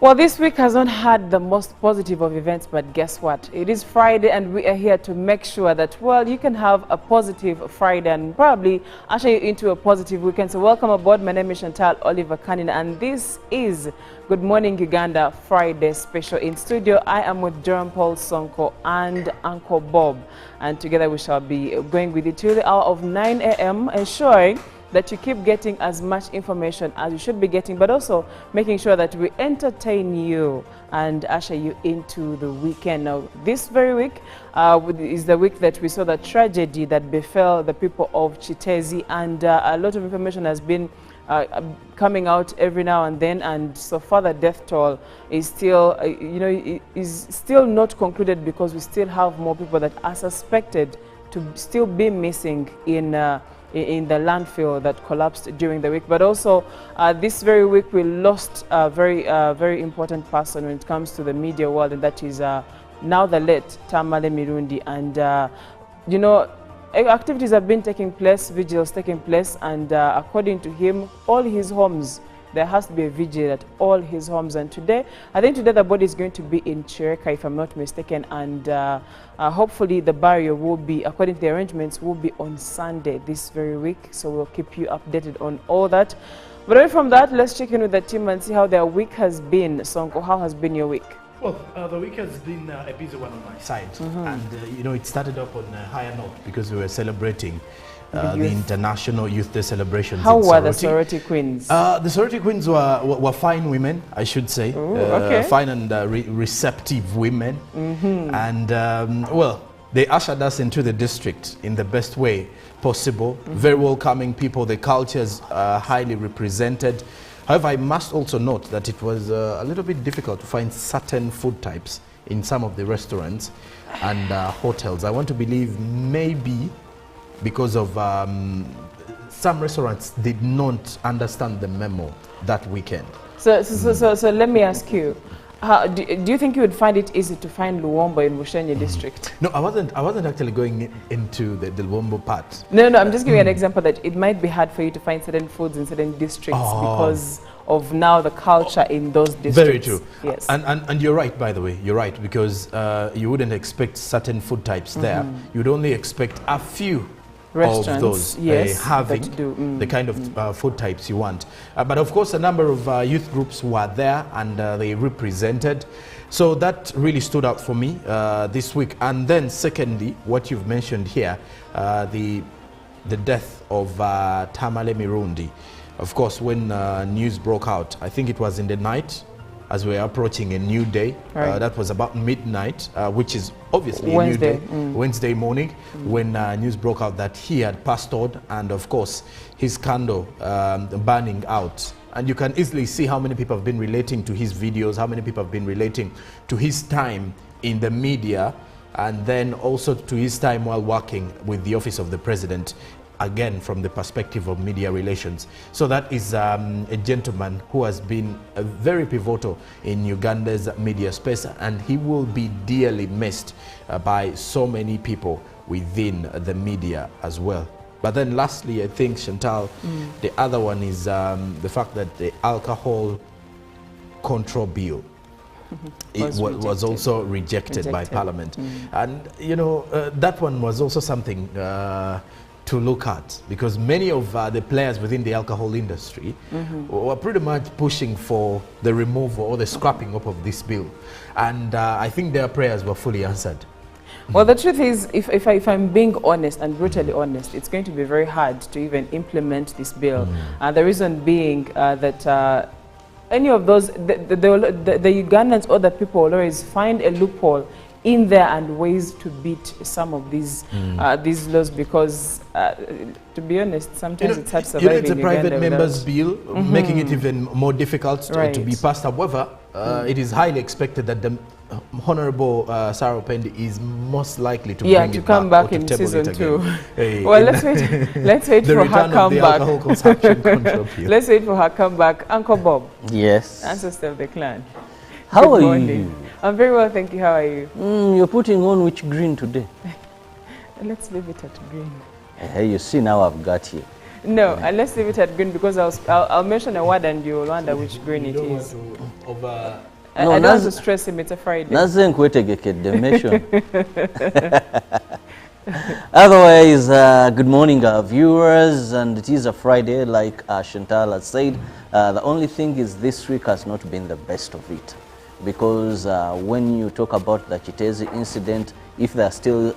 Well, this week has not had the most positive of events, but guess what? It is Friday and we are here to make sure that, well, you can have a positive Friday and probably usher you into a positive weekend. So welcome aboard. My name is Chantal Oliver Cannon and this is Good Morning Uganda Friday special. In studio, I am with Jerome Paul Sonko and Uncle Bob. And together we shall be going with you till the hour of 9 a.m. ensuring that you keep getting as much information as you should be getting, but also making sure that we entertain you and usher you into the weekend. Now, this very week is the week that we saw the tragedy that befell the people of Chitezi, and a lot of information has been coming out every now and then, and so far the death toll is still, is still not concluded because we still have more people that are suspected to still be missing in the landfill that collapsed during the week. But also this very week we lost a very important person when it comes to the media world, and that is now the late Tamale Mirundi. And activities have been taking place, vigils taking place, and according to him, all his homes, there has to be a vigil at all his homes. And today, I think today the body is going to be in Chireka, if I'm not mistaken, and hopefully the burial will be, according to the arrangements, will be on Sunday this very week. So we'll keep you updated on all that. But away from that, let's check in with the team and see how their week has been. Sonko, how has been your week? Well, the week has been a busy one on my side, and it started up on a higher note because we were celebrating the International Youth Day celebrations. How were the sorority queens? The sorority queens were fine women, I should say. Ooh, okay. Fine and receptive women. And, well, they ushered us into the district in the best way possible. Very welcoming people. The cultures are highly represented. However, I must also note that it was a little bit difficult to find certain food types in some of the restaurants and hotels. I want to believe maybe because of some restaurants did not understand the memo that weekend. So let me ask you, do you think you would find it easy to find Luombo in Bushenye district? No, I wasn't actually going into the Luombo part. No, I'm just giving an example that it might be hard for you to find certain foods in certain districts because of now the culture in those districts. Very true. Yes. And you're right, by the way. You're right, because you wouldn't expect certain food types there. You'd only expect a few restaurants of those having the kind of food types you want. But of course, a number of youth groups were there and they represented. So that really stood out for me this week. And then secondly, what you've mentioned here, the death of Tamale Mirundi. Of course, when news broke out, I think it was in the night, as we are approaching a new day. Right. That was about midnight, which is obviously Wednesday. a new day, Wednesday morning, when news broke out that he had passed on, and of course, his candle burning out. And you can easily see how many people have been relating to his videos, how many people have been relating to his time in the media, and then also to his time while working with the Office of the President, again from the perspective of media relations. So that is a gentleman who has been very pivotal in Uganda's media space, and he will be dearly missed by so many people within the media as well. But then lastly, I think, Chantal, the other one is the fact that the alcohol control bill was also rejected by Parliament. And that one was also something to look at, because many of the players within the alcohol industry were pretty much pushing for the removal or the scrapping up of this bill, and I think their prayers were fully answered. Well, the truth is, if I'm being honest and brutally honest, it's going to be very hard to even implement this bill. The reason being that any of those, the Ugandans or the people will always find a loophole in there and ways to beat some of these laws, because to be honest, sometimes it's hard to survive it's a private member's bill, making it even more difficult to be passed. However, it is highly expected that the Honorable Sarah Opendi is most likely to bring it come back in season 2. Well, let's wait for her comeback. Let's wait for her comeback. Uncle Bob. Yes. Ancestor of the clan. How are you? I'm very well, thank you. How are you? You're putting on which green today? Let's leave it at green. Hey, you see, now I've got you. No, let's leave it at green, because I'll mention a word and you'll wonder which green it is. I don't want to stress him, it's a Friday. Nothing dimension. Otherwise, good morning, our viewers, and it is a Friday, like Chantal has said. The only thing is this week has not been the best of it, because when you talk about the Chitezi incident, if they are still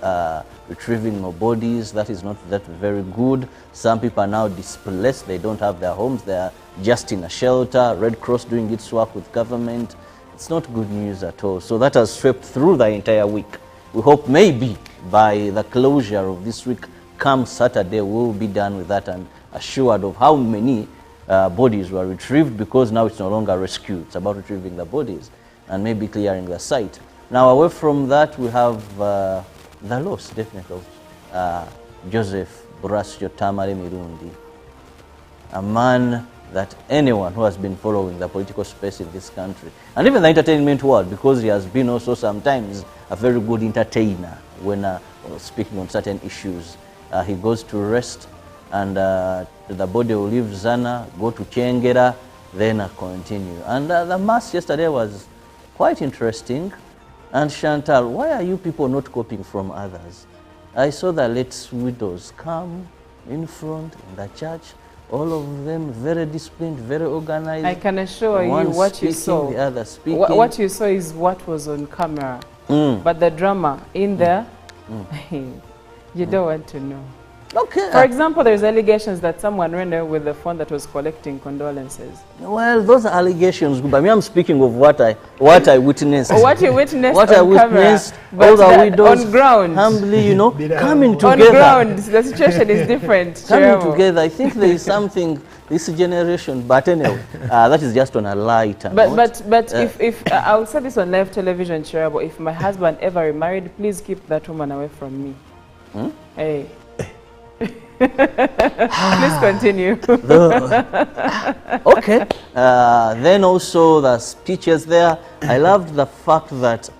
retrieving more bodies, that is not that very good. Some people are now displaced, they don't have their homes, they are just in a shelter, Red Cross doing its work with government. It's not good news at all. So that has swept through the entire week. We hope maybe by the closure of this week, come Saturday, we'll be done with that and assured of how many bodies were retrieved, because now it's no longer rescue, it's about retrieving the bodies and maybe clearing the site. Now, away from that, we have the loss, definitely, of Joseph Burasio Tamale Mirundi, a man that anyone who has been following the political space in this country, and even the entertainment world, because he has been also sometimes a very good entertainer when speaking on certain issues. He goes to rest, and the body will leave Zana, go to Chengera, then continue. And the mass yesterday was quite interesting. And Chantal, why are you people not copying from others? I saw the late widows come in front in the church, all of them very disciplined, very organized. I can assure you what speaking, you saw. The other speaking. What you saw is what was on camera. But the drama in there, you don't want to know. Okay. For example, there's allegations that someone ran there with the phone that was collecting condolences. Well, those are allegations, but I'm speaking of what I witnessed. What you witnessed what on I witnessed, camera, all the widows on ground, humbly, coming together. On ground, the situation is different. Coming together, I think there is something this generation, but anyway, that is just on a light. But if I'll say this on live television, Cherabo, if my husband ever remarried, please keep that woman away from me. Hey. Please continue. Okay. Then also the speeches there. I loved the fact that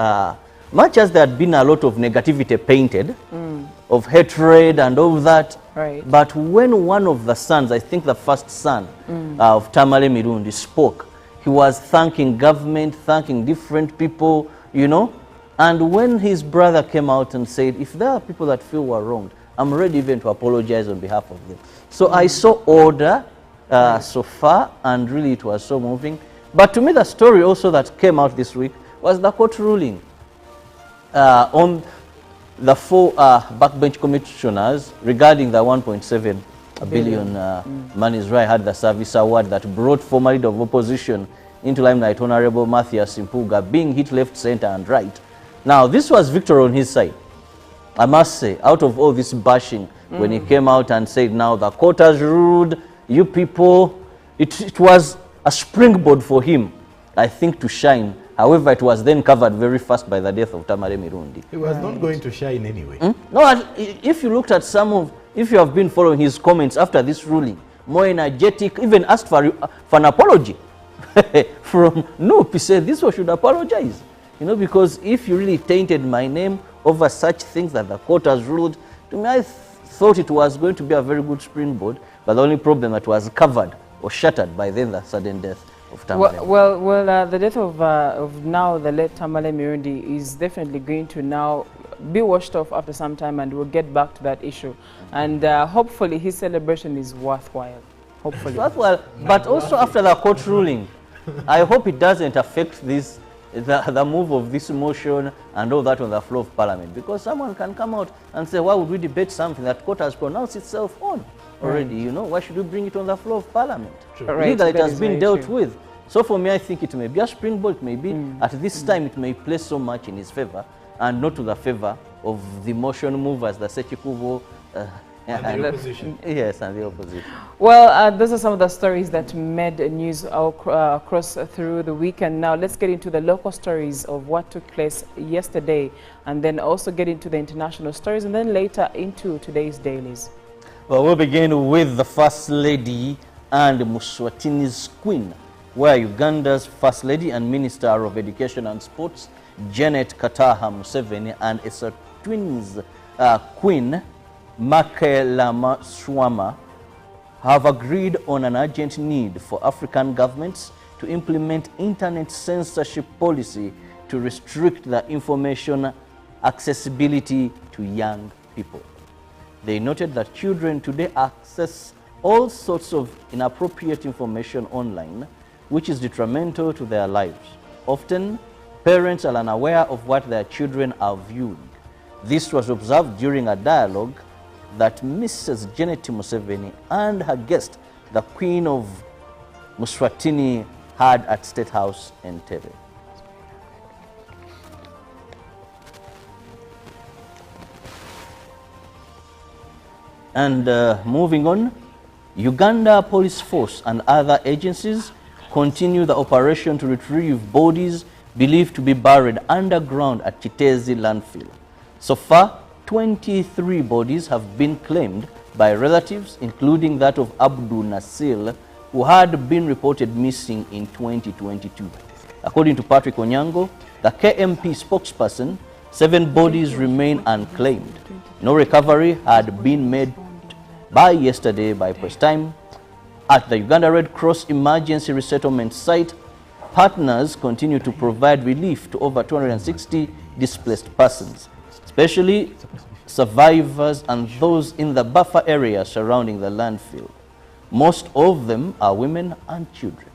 much as there had been a lot of negativity painted, of hatred and all that, right. But when one of the sons, I think the first son of Tamale Mirundi, spoke, he was thanking government, thanking different people, and when his brother came out and said, if there are people that feel were wronged, I'm ready even to apologize on behalf of them. So I saw order so far, and really it was so moving. But to me, the story also that came out this week was the court ruling on the 4 backbench commissioners regarding the 1.7 billion man Israel had the service award that brought former leader of opposition into limelight, Honorable Matthias Impuga, being hit left, center, and right. Now, this was victory on his side. I must say, out of all this bashing, when he came out and said, now the court has ruled, you people, it was a springboard for him, I think, to shine. However, it was then covered very fast by the death of Tamale Mirundi. He was not going to shine anyway. No, if you looked at if you have been following his comments after this ruling, more energetic, even asked for an apology from Noop. He said, this one should apologize. Because if you really tainted my name over such things that the court has ruled, to me I thought it was going to be a very good springboard, but the only problem that was covered or shattered by then the sudden death of Tamale. Well, the death of now the late Tamale Mirundi is definitely going to now be washed off after some time, and we'll get back to that issue. And hopefully his celebration is worthwhile. Hopefully. Worthwhile, but also after the court ruling, I hope it doesn't affect this the move of this motion and all that on the floor of Parliament, because someone can come out and say, why would we debate something that court has pronounced itself on already? Why should we bring it on the floor of Parliament? Right. That it has been dealt with. So for me, I think it may be a springboard. It may be at this time it may play so much in his favor and not to the favor of the motion movers, the Sechikubo, and the opposition. Yes, and the opposition. Well, those are some of the stories that made news across through the weekend. Now, let's get into the local stories of what took place yesterday, and then also get into the international stories, and then later into today's dailies. Well, we'll begin with the First Lady and Muswatini's Queen, where Uganda's First Lady and Minister of Education and Sports, Janet Kataha Museveni, and Eswatini's Queen, Makelamaswama, have agreed on an urgent need for African governments to implement internet censorship policy to restrict the information accessibility to young people. They noted that children today access all sorts of inappropriate information online, which is detrimental to their lives. Often, parents are unaware of what their children are viewing. This was observed during a dialogue that Mrs. Janet Museveni and her guest, the Queen of Muswatini, had at State House in Entebbe. And moving on, Uganda Police Force and other agencies continue the operation to retrieve bodies believed to be buried underground at Chitezi landfill. So far, 23 bodies have been claimed by relatives, including that of Abdul Nasil, who had been reported missing in 2022. According to Patrick Onyango, the KMP spokesperson, 7 bodies remain unclaimed. No recovery had been made by yesterday by press time. At the Uganda Red Cross Emergency Resettlement Site, partners continue to provide relief to over 260 displaced persons, especially survivors and those in the buffer area surrounding the landfill. Most of them are women and children.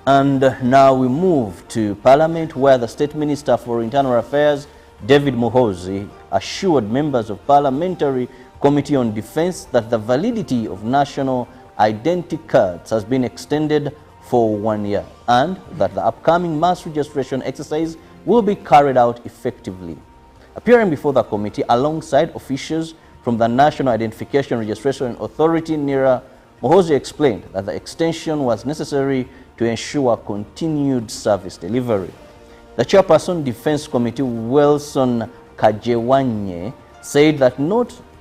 And now we move to Parliament, where the State Minister for Internal Affairs, David Muhoozi, assured members of Parliamentary Committee on Defence that the validity of national identity cards has been extended for 1 year and that the upcoming mass registration exercise will be carried out effectively. Appearing before the committee alongside officials from the National Identification Registration Authority, NIRA, Muhoozi explained that the extension was necessary to ensure continued service delivery. The chairperson Defence Committee, Wilson Kajewanye, said that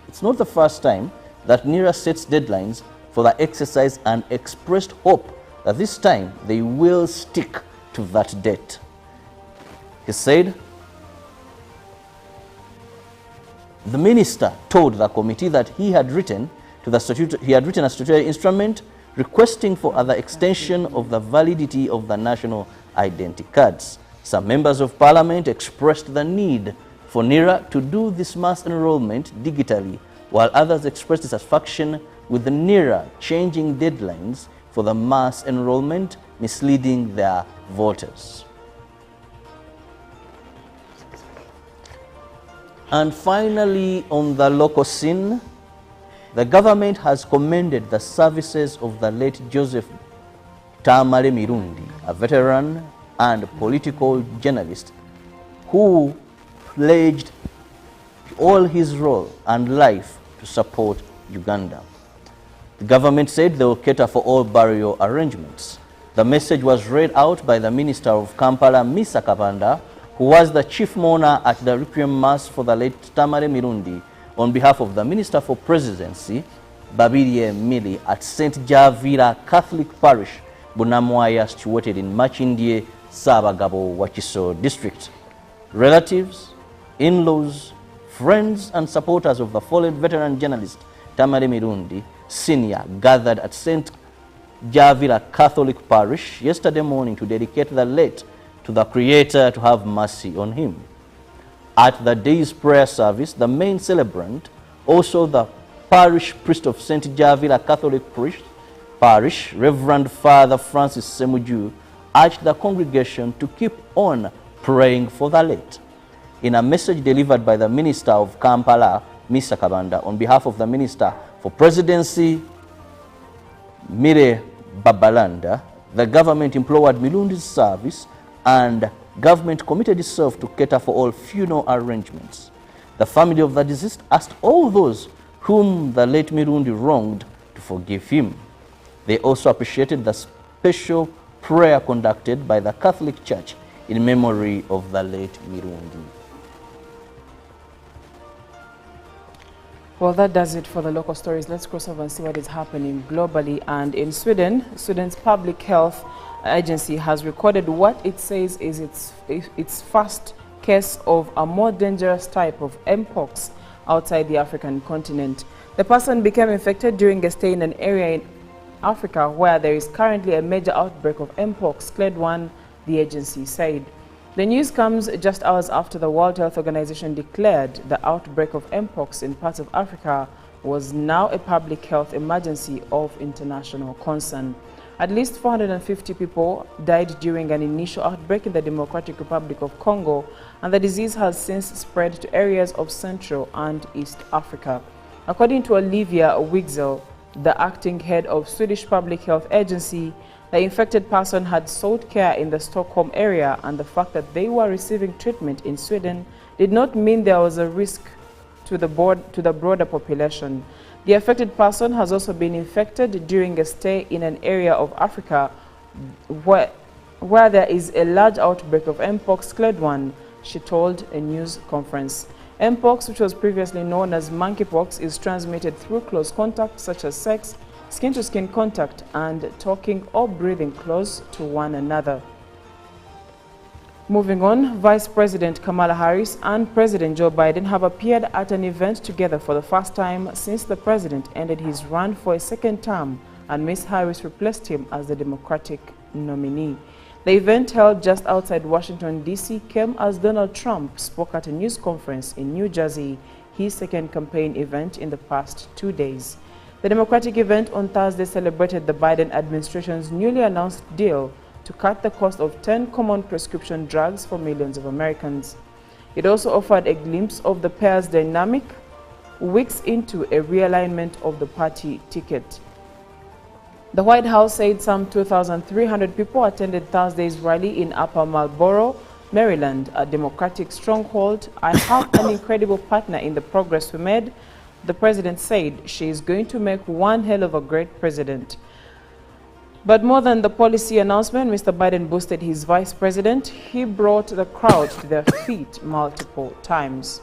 it's not the first time that NIRA sets deadlines for the exercise and expressed hope that this time they will stick to that date. He said the minister told the committee that he had written a statutory instrument requesting for other extension of the validity of the national identity cards. Some members of parliament expressed the need for NIRA to do this mass enrollment digitally, while others expressed dissatisfaction with the NIRA changing deadlines for the mass enrollment, misleading their voters. And finally, on the local scene, the government has commended the services of the late Joseph Tamale Mirundi, a veteran and political journalist who pledged all his role and life to support Uganda. The government said they will cater for all burial arrangements. The message was read out by the Minister of Kampala, Misa Kabanda, who was the chief mourner at the Requiem Mass for the late Tamale Mirundi, on behalf of the Minister for Presidency, Babirie Mili, at St. Javira Catholic Parish, Bunamwaya, situated in Machindye, Sabagabo, Wachiso District. Relatives, in-laws, friends and supporters of the fallen veteran journalist Tamale Mirundi Sr. gathered at St. Javira Catholic Parish yesterday morning to dedicate the late to the Creator to have mercy on him. At the day's prayer service, the main celebrant, also the parish priest of St. Javira Catholic Parish, Reverend Father Francis Semuju, urged the congregation to keep on praying for the late. In a message delivered by the Minister of Kampala, Mr. Kabanda, on behalf of the Minister for Presidency, Mire Babalanda, the government implored Mirundi's service and government committed itself to cater for all funeral arrangements. The family of the deceased asked all those whom the late Mirundi wronged to forgive him. They also appreciated the special prayer conducted by the Catholic Church in memory of the late Mirundi. Well, that does it for the local stories. Let's cross over and see what is happening globally. And in Sweden, Sweden's public health agency has recorded what it says is its first case of a more dangerous type of mpox outside the African continent. The person became infected during a stay in an area in Africa where there is currently a major outbreak of Mpox, Clade 1, the agency said. The news comes just hours after the World Health Organization declared the outbreak of Mpox in parts of Africa was now a public health emergency of international concern. At least 450 people died during an initial outbreak in the Democratic Republic of Congo, and the disease has since spread to areas of Central and East Africa. According to Olivia Wigzel, the acting head of Swedish Public Health Agency, the infected person had sought care in the Stockholm area, and the fact that they were receiving treatment in Sweden did not mean there was a risk to the broader population. The affected person has also been infected during a stay in an area of Africa where there is a large outbreak of Mpox Clade 1, she told a news conference. Mpox, which was previously known as monkeypox, is transmitted through close contact such as sex, skin-to-skin contact, and talking or breathing close to one another. Moving on, Vice President Kamala Harris and President Joe Biden have appeared at an event together for the first time since the president ended his run for a second term and Ms. Harris replaced him as the Democratic nominee. The event, held just outside Washington, D.C., came as Donald Trump spoke at a news conference in New Jersey, his second campaign event in the past 2 days. The Democratic event on Thursday celebrated the Biden administration's newly announced deal to cut the cost of 10 common prescription drugs for millions of Americans. It also offered a glimpse of the pair's dynamic weeks into a realignment of the party ticket. The White House said some 2,300 people attended Thursday's rally in Upper Marlboro, Maryland, a Democratic stronghold. "I have an incredible partner in the progress we made," the president said. "She is going to make one hell of a great president." But more than the policy announcement, Mr. Biden boosted his vice president. He brought the crowd to their feet multiple times.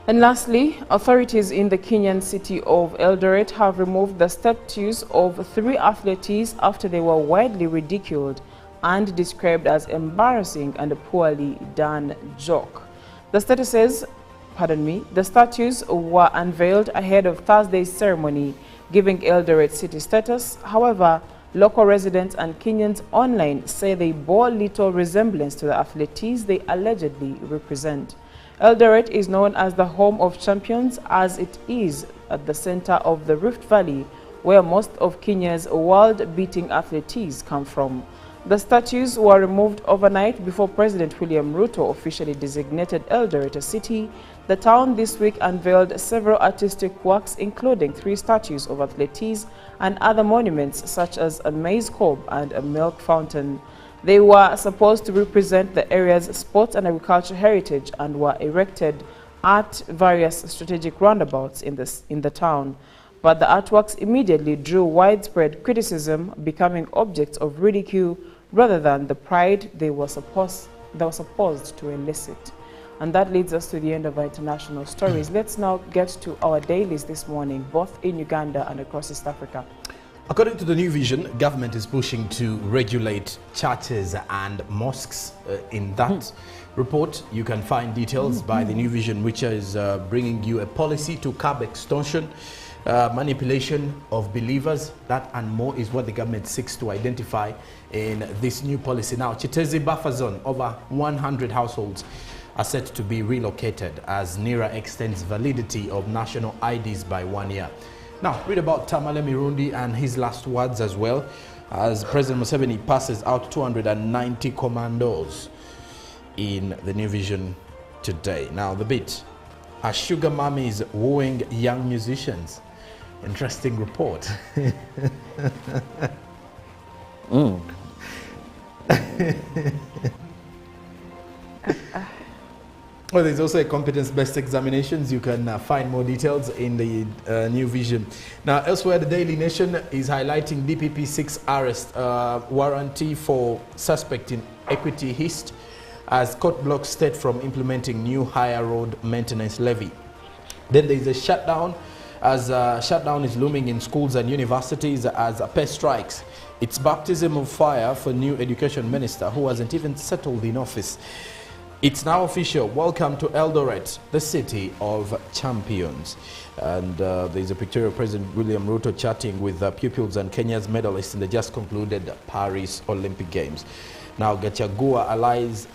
And lastly, authorities in the Kenyan city of Eldoret have removed the statues of 3 athletes after they were widely ridiculed and described as embarrassing and a poorly done joke. The statues were unveiled ahead of Thursday's ceremony, giving Eldoret city status. However, local residents and Kenyans online say they bore little resemblance to the athletes they allegedly represent. Eldoret is known as the home of champions, as it is at the center of the Rift Valley, where most of Kenya's world-beating athletes come from. The statues were removed overnight before President William Ruto officially designated Eldoret a city. The town this week unveiled several artistic works, including 3 statues of athletes and other monuments such as a maize cob and a milk fountain. They were supposed to represent the area's sports and agriculture heritage and were erected at various strategic roundabouts in the town. But the artworks immediately drew widespread criticism, becoming objects of ridicule rather than the pride they were supposed to elicit. And that leads us to the end of our international stories. Let's now get to our dailies this morning, both in Uganda and across East Africa. According to the New Vision, government is pushing to regulate churches and mosques. In that report, you can find details by the New Vision, which is bringing you a policy to curb extortion, manipulation of believers. That and more is what the government seeks to identify in this new policy. Now, Chitezi Buffer Zone, over 100 households are set to be relocated as NERA extends validity of national IDs by 1 year. Now, read about Tamale Mirundi and his last words as well, as President Museveni passes out 290 commandos in the New Vision today. Now, the bit, are sugar mummies wooing young musicians? Interesting report. Well, there's also a competence-based examinations. You can find more details in the New Vision. Now, elsewhere, the Daily Nation is highlighting DPP 6 arrest warranty for suspect in Equity East as court blocks state from implementing new higher road maintenance levy. Then there's a shutdown, as shutdown is looming in schools and universities as pay strikes. It's baptism of fire for new education minister who hasn't even settled in office. It's now official. Welcome to Eldoret, the city of champions. And there's a picture of President William Ruto chatting with pupils and Kenya's medalists in the just concluded Paris Olympic Games. Now, Gachagua allies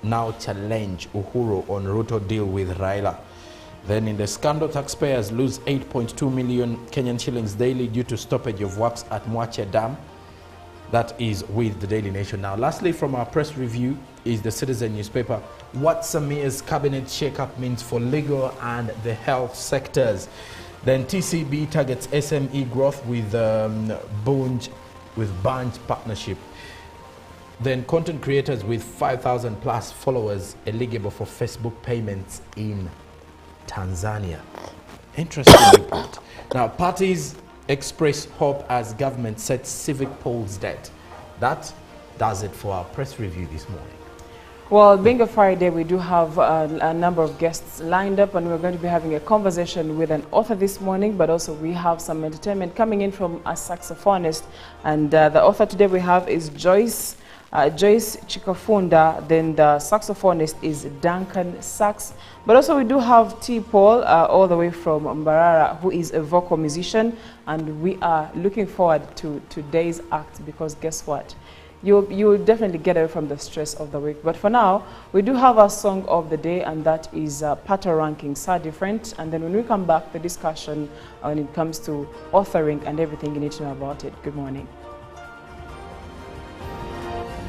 now challenge Uhuru on Ruto deal with Raila. Then in the scandal, taxpayers lose 8.2 million Kenyan shillings daily due to stoppage of works at Mwache Dam. That is with the Daily Nation. Now, lastly, from our press review is the Citizen newspaper. What Samir's cabinet shakeup means for legal and the health sectors. Then TCB targets SME growth with Bunge partnership. Then content creators with 5,000 plus followers eligible for Facebook payments in Tanzania. Interesting report. Now, parties express hope as government sets civic polls debt. That does it for our press review this morning. Well, being a Friday, we do have a number of guests lined up, and we're going to be having a conversation with an author this morning, but also we have some entertainment coming in from a saxophonist. And the author today we have is Joyce Chikafunda. Then the saxophonist is Duncan Sax. But also we do have T. Paul all the way from Mbarara, who is a vocal musician. And we are looking forward to today's act because guess what? You'll definitely get away from the stress of the week. But for now, we do have our song of the day, and that is Pato Ranking, So Different. And then when we come back, the discussion when it comes to authoring and everything you need to know about it. Good morning.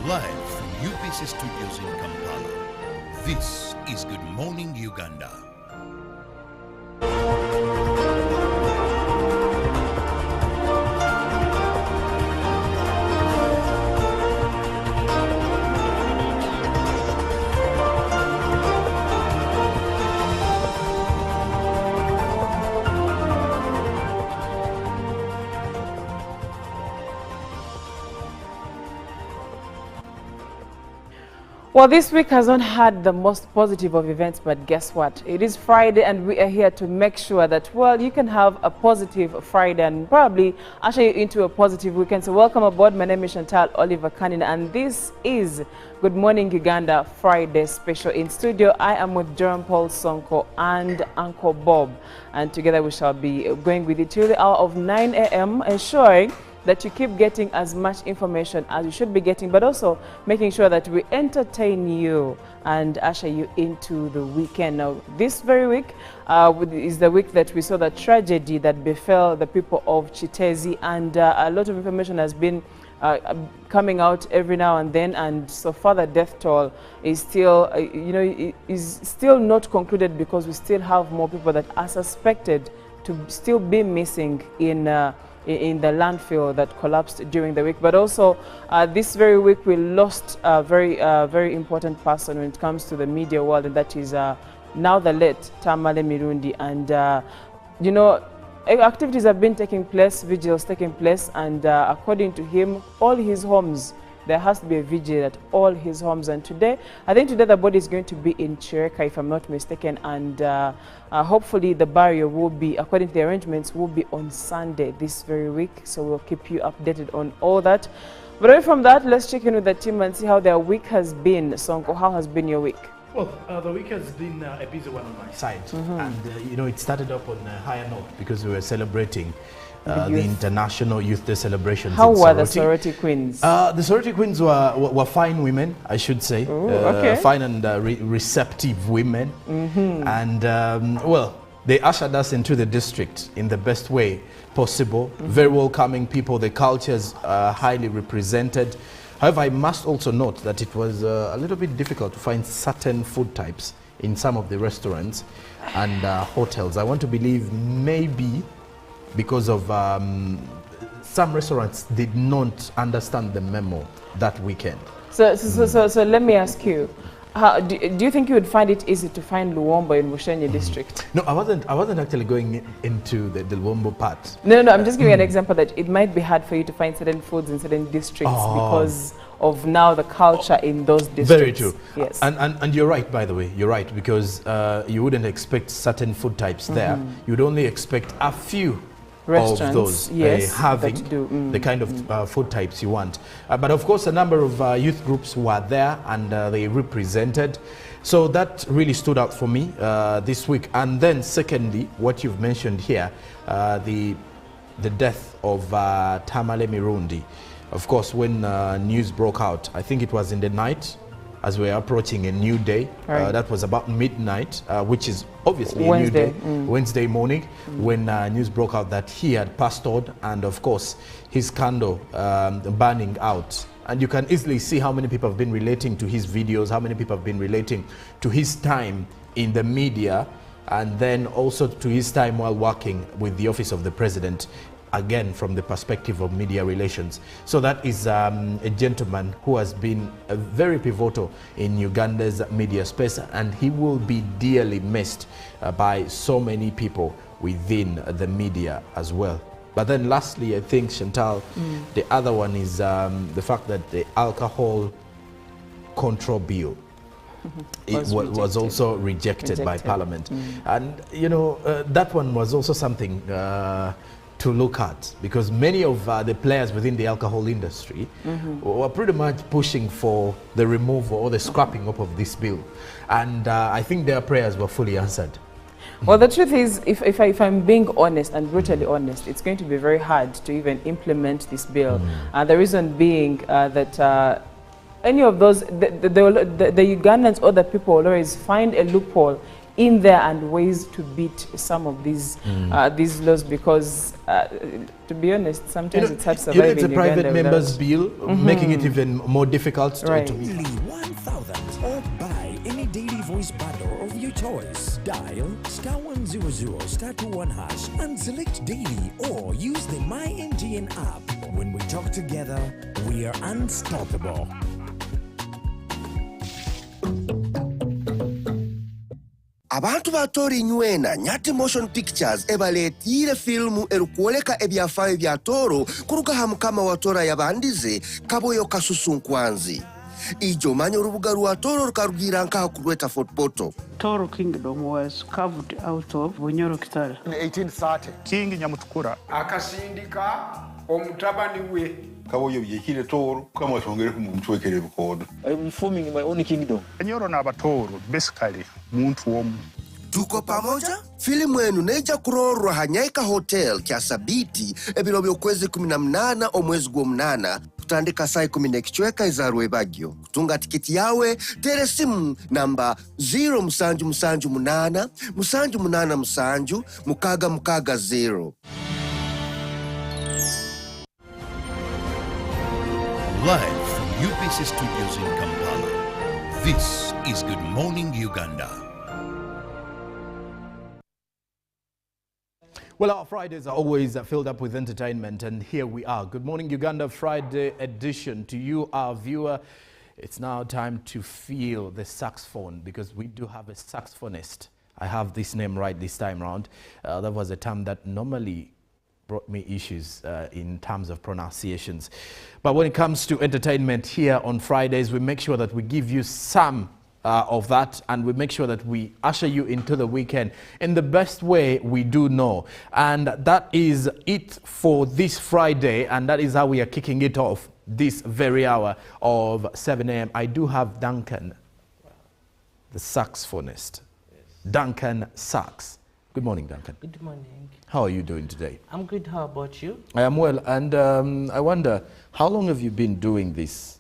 Live from UPC Studios in Kampala, this is Good Morning Uganda. Well, this week has not had the most positive of events, but guess what? It is Friday, and we are here to make sure that, well, you can have a positive Friday and probably usher you into a positive weekend. So welcome aboard. My name is Chantal Oliver Canina, and this is Good Morning Uganda Friday special. In studio, I am with Jerome Paul Sonko and Uncle Bob, and together we shall be going with you till the hour of 9 a.m., ensuring that you keep getting as much information as you should be getting, but also making sure that we entertain you and usher you into the weekend. Now, this very week is the week that we saw the tragedy that befell the people of Chitezi, and a lot of information has been coming out every now and then, and so far the death toll is still, is still not concluded because we still have more people that are suspected to still be missing in the landfill that collapsed during the week. But also this very week we lost a very important person when it comes to the media world, and that is now the late Tamale Mirundi. And activities have been taking place, vigils taking place, and according to him, all his homes, there has to be a vigil at all his homes. And today, I think today the body is going to be in Chireka, if I'm not mistaken, and hopefully the burial will be, according to the arrangements, will be on Sunday this very week. So we'll keep you updated on all that. But away from that, let's check in with the team and see how their week has been. Sonko, how has been your week? Well, the week has been a busy one on my side. And, it started up on a higher note because we were celebrating the International Youth Day celebrations. How were the Sorority Queens? The Sorority Queens were fine women, I should say. Okay. Fine and receptive women. And, well, they ushered us into the district in the best way possible. Very welcoming people. The cultures are highly represented. However, I must also note that it was a little bit difficult to find certain food types in some of the restaurants and hotels. I want to believe maybe because of some restaurants did not understand the memo that weekend. So let me ask you, do you think you would find it easy to find Luombo in Mushenye district? No, I wasn't actually going into the Luombo part. No, I'm just giving an example that it might be hard for you to find certain foods in certain districts because of now the culture in those districts. Very true. Yes. And you're right, by the way. You're right, because you wouldn't expect certain food types there. You'd only expect a few Restaurants, of those yes, having that do, the kind of food types you want. But of course, a number of youth groups were there and they represented. So that really stood out for me this week. And then secondly, what you've mentioned here, the death of Tamale Mirundi. Of course, when news broke out, I think it was in the night, as we are approaching a new day. Right. That was about midnight, which is obviously Wednesday. a new day, Wednesday morning, when news broke out that he had passed on, and of course, his candle burning out. And you can easily see how many people have been relating to his videos, how many people have been relating to his time in the media, and then also to his time while working with the Office of the President, again from the perspective of media relations. So that is a gentleman who has been very pivotal in Uganda's media space, and he will be dearly missed by so many people within the media as well. But then lastly, I think, Chantal, the other one is the fact that the alcohol control bill was also rejected by Parliament. And, you know, that one was also something to look at, because many of the players within the alcohol industry were pretty much pushing for the removal or the scrapping up of this bill. And I think their prayers were fully answered. Well, the truth is, if I'm being honest and brutally honest, it's going to be very hard to even implement this bill. The reason being that any of those, the Ugandans or the people will always find a loophole in there and ways to beat some of these laws, because to be honest, sometimes it's hard to survive it's a in private Uganda members bill, making it even more difficult to Only 1,000 or buy any daily voice bundle of your choice. Dial *100 *21# and select daily, or use the MyMTN app. When we talk together, we are unstoppable. Abantu batori nywena Nyati Motion Pictures ebaletire filmu erukuoleka ebyafaayo bya Toro kuruka hamukama wa Tora yabandize Kaboyo Kasusunkwanzi. Ijo manyo urubuga rwa Toro rukarugira nkaho kurweta Fort Portal. Toro Kingdom was carved out of Bunyoro Kitale. In 1830, King Nyamutukura akasindika omutabani we Kaboyo yekire Toro kama songere kumumchwekere bukodo. I'm forming my own kingdom. Nyoro na Batoro basically muntu womu. Tuko pamoja? Filimu enu neja kurorwa Hanyaika Hotel kya Sabiti ebiro byokwezi 18 omwezi gwa 8 kutandika saa 10 kichweka izarwe bagyo. Kutunga tiketi yawe tere simu namba 0778 788 660. Live from UBC Studios in Kampala, this is Good Morning Uganda. Well, our Fridays are always filled up with entertainment, and here we are. Good Morning Uganda Friday edition. To you, our viewer, it's now time to feel the saxophone, because we do have a saxophonist. I have this name right this time around. That was a term that normally brought me issues in terms of pronunciations. But when it comes to entertainment here on Fridays, we make sure that we give you some of that, and we make sure that we usher you into the weekend in the best way we do know. And that is it for this Friday, and that is how we are kicking it off this very hour of 7 a.m. I do have Duncan, the saxophonist. Yes. Duncan Sax. Good morning, Duncan. Good morning. How are you doing today? I'm good. How about you? I am well, and I wonder, how long have you been doing this,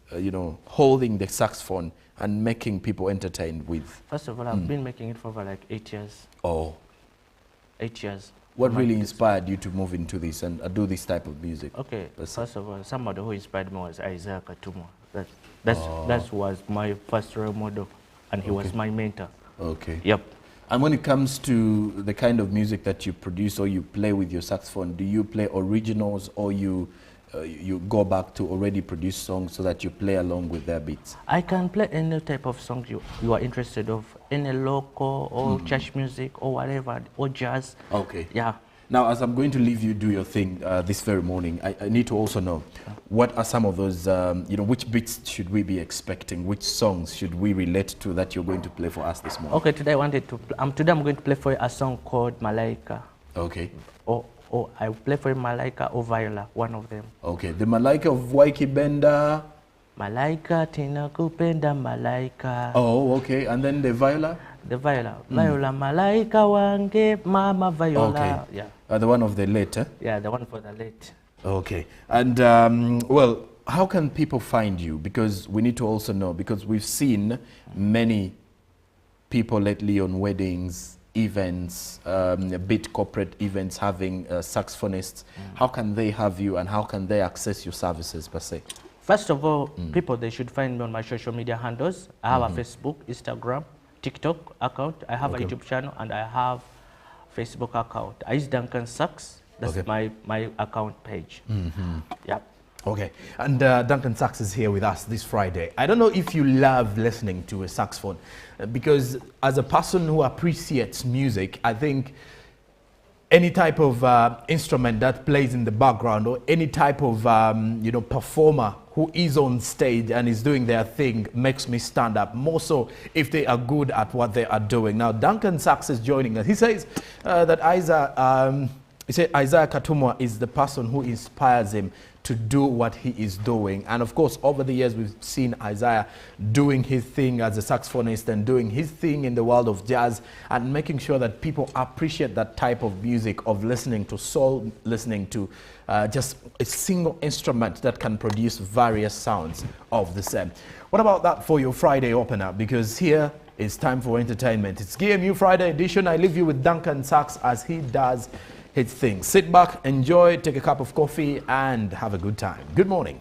holding the saxophone and making people entertained with? First of all, I've been making it for over like 8 years. Oh. 8 years. What really inspired you to move into this and do this type of music? Okay, first of all, somebody who inspired me was Isaiah Katumo. That was my first role model, and he was my mentor. Okay. Yep. And when it comes to the kind of music that you produce or you play with your saxophone, do you play originals, or you go back to already produced songs so that you play along with their beats? I can play any type of song you are interested of, any local or church music or whatever, or jazz. Okay. Yeah. Now, as I'm going to leave you do your thing this very morning, I need to also know, what are some of those, which beats should we be expecting? Which songs should we relate to that you're going to play for us this morning? Okay, today I'm going to play for you a song called Malaika. Okay. Or or I play for Malaika or Viola, one of them. Okay, the Malaika of Waiki Benda. Malaika tina kupenda malaika. Oh, okay, and then the Viola? The Viola. Viola Malaika wange mama Viola. Okay, yeah. The one of the late, eh? Yeah, the one for the late. Okay, and well, how can people find you? Because we need to also know, because we've seen many people lately on weddings, events, big corporate events having saxophonists. How can they have you and how can they access your services per se? First of all, people, they should find me on my social media handles. I have a Facebook, Instagram, TikTok account. I have a YouTube channel and I have Facebook account. Is Duncan Sax. That's my account page. Yep. Okay, and Duncan Sax is here with us this Friday. I don't know if you love listening to a saxophone, because as a person who appreciates music, I think any type of instrument that plays in the background or any type of performer who is on stage and is doing their thing makes me stand up, more so if they are good at what they are doing. Now, Duncan Sax is joining us. He says that Isaiah Katumwa is the person who inspires him to do what he is doing. And of course, over the years, we've seen Isaiah doing his thing as a saxophonist and doing his thing in the world of jazz and making sure that people appreciate that type of music, of listening to soul, listening to just a single instrument that can produce various sounds of the same. What about that for your Friday opener? Because here it's time for entertainment. It's GMU Friday edition. I leave you with Duncan Sax as he does his thing. Sit back, enjoy, take a cup of coffee, and have a good time. Good morning.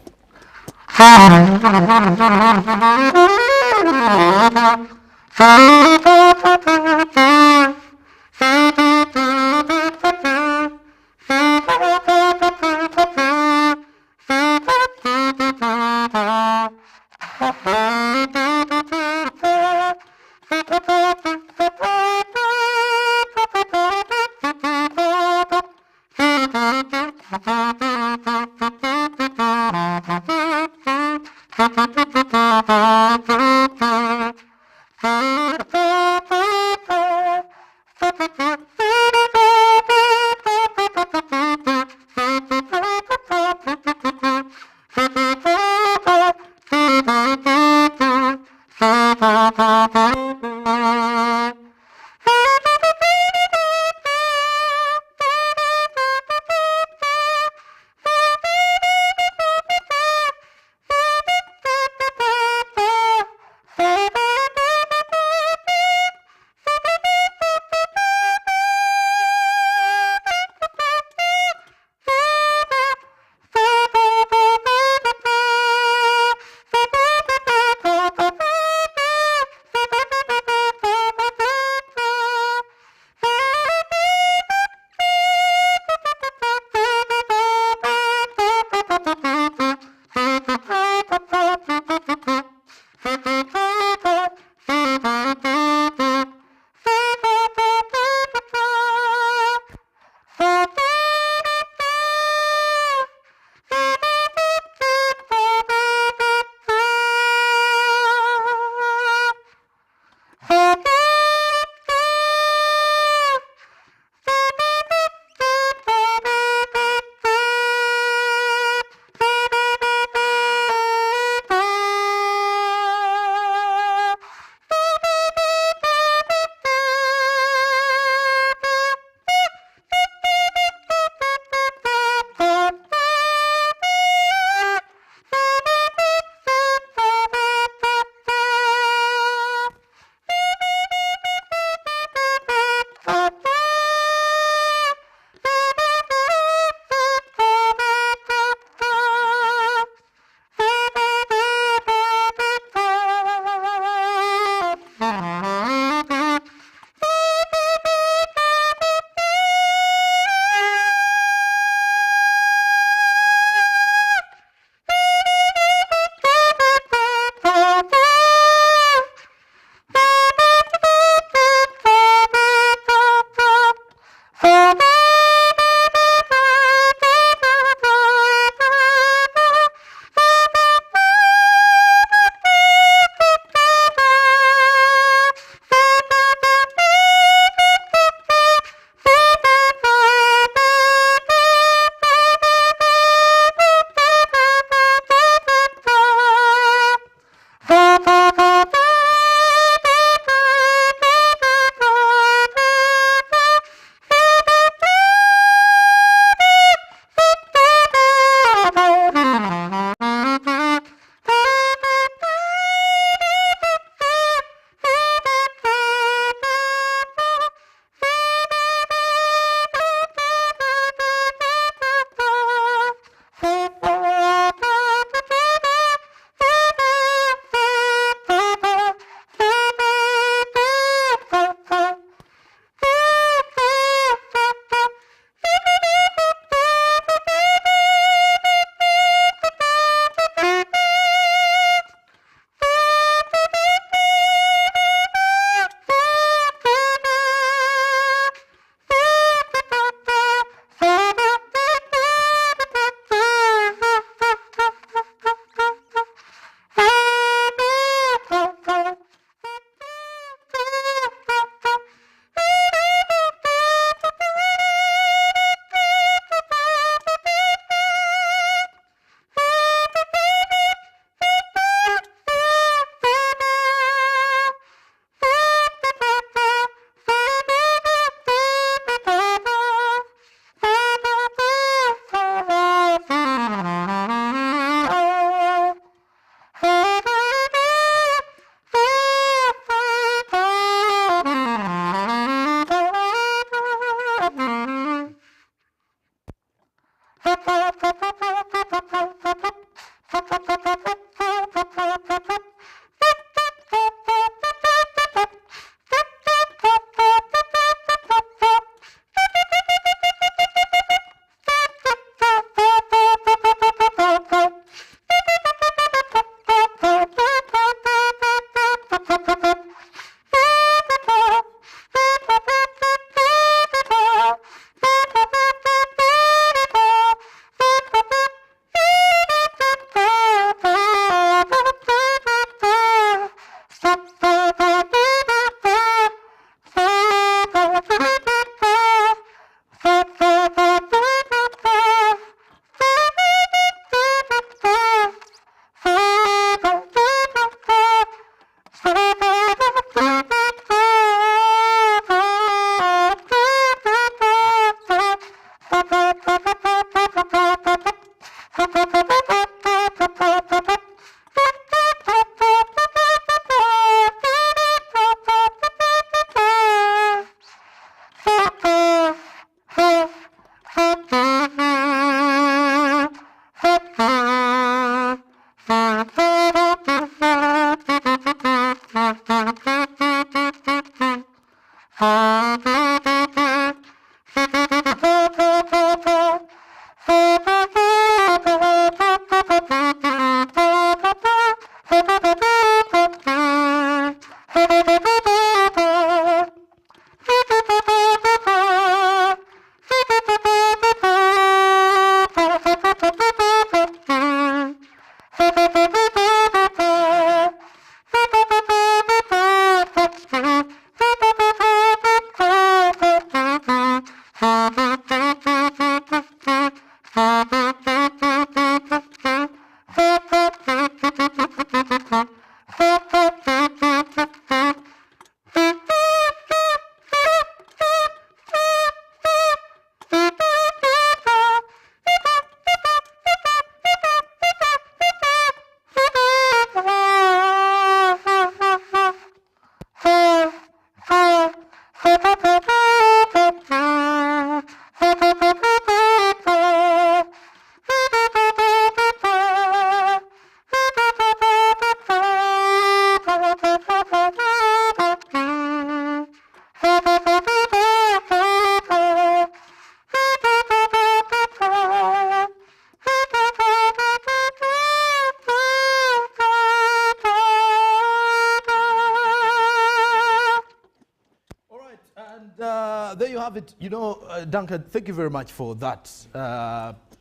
there you have it. You know, Duncan, thank you very much for that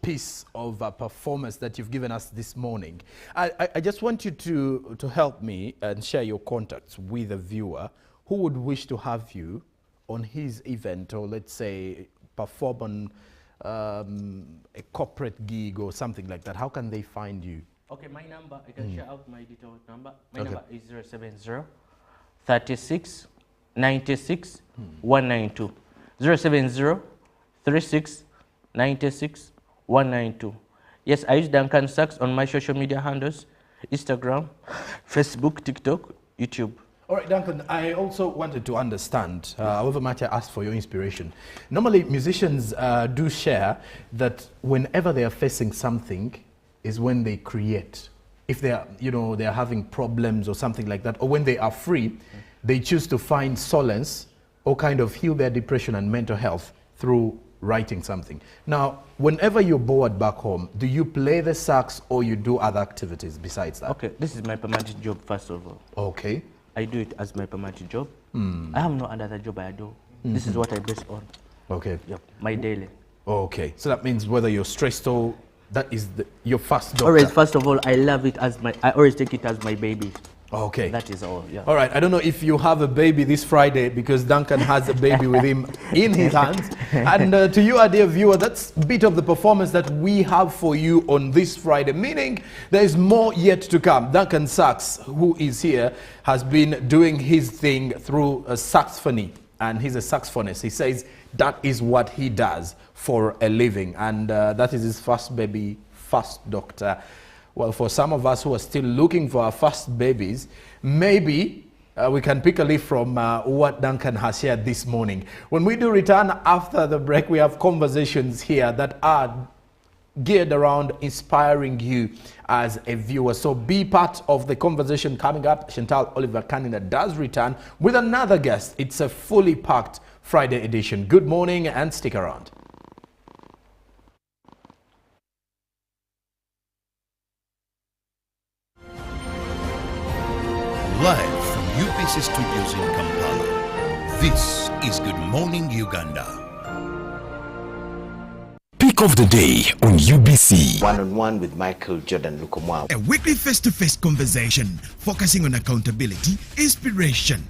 piece of performance that you've given us this morning. I just want you to help me and share your contacts with a viewer who would wish to have you on his event, or let's say perform on a corporate gig or something like that. How can they find you? Okay, my number, I can share out my detailed number. My number is 070 36 96 192. 070 36 96 192. Yes, I use Duncan Sachs on my social media handles: Instagram, Facebook, TikTok, YouTube. All right, Duncan, I also wanted to understand, however much I asked for your inspiration. Normally, musicians do share that whenever they are facing something is when they create. If they are, you know, they are having problems or something like that, or when they are free, they choose to find solace or kind of heal their depression and mental health through writing something. Now, whenever you're bored back home, do you play the sax or you do other activities besides that? Okay, this is my permanent job, first of all. Okay. I do it as my permanent job. I have no other job I do. This is what I base on. Okay. Yep, my daily. Okay, so that means whether you're stressed or that is your first doctor. Always, first of all, I love it as I always take it as my baby. Okay. That is all, yeah. All right, I don't know if you have a baby this Friday because Duncan has a baby with him in his hands. And to you, our dear viewer, that's a bit of the performance that we have for you on this Friday, meaning there is more yet to come. Duncan Sachs, who is here, has been doing his thing through saxophony, and he's a saxophonist. He says that is what he does for a living, and that is his first baby, first doctor. Well, for some of us who are still looking for our first babies, maybe we can pick a leaf from what Duncan has shared this morning. When we do return after the break, we have conversations here that are geared around inspiring you as a viewer. So be part of the conversation coming up. Chantal Oliver Kanina does return with another guest. It's a fully packed Friday edition. Good morning and stick around. Live from UBC Studios in Kampala, this is Good Morning Uganda. Pick of the day on UBC. One-on-one with Michael Jordan Lukomwa. A weekly face-to-face conversation focusing on accountability, inspiration,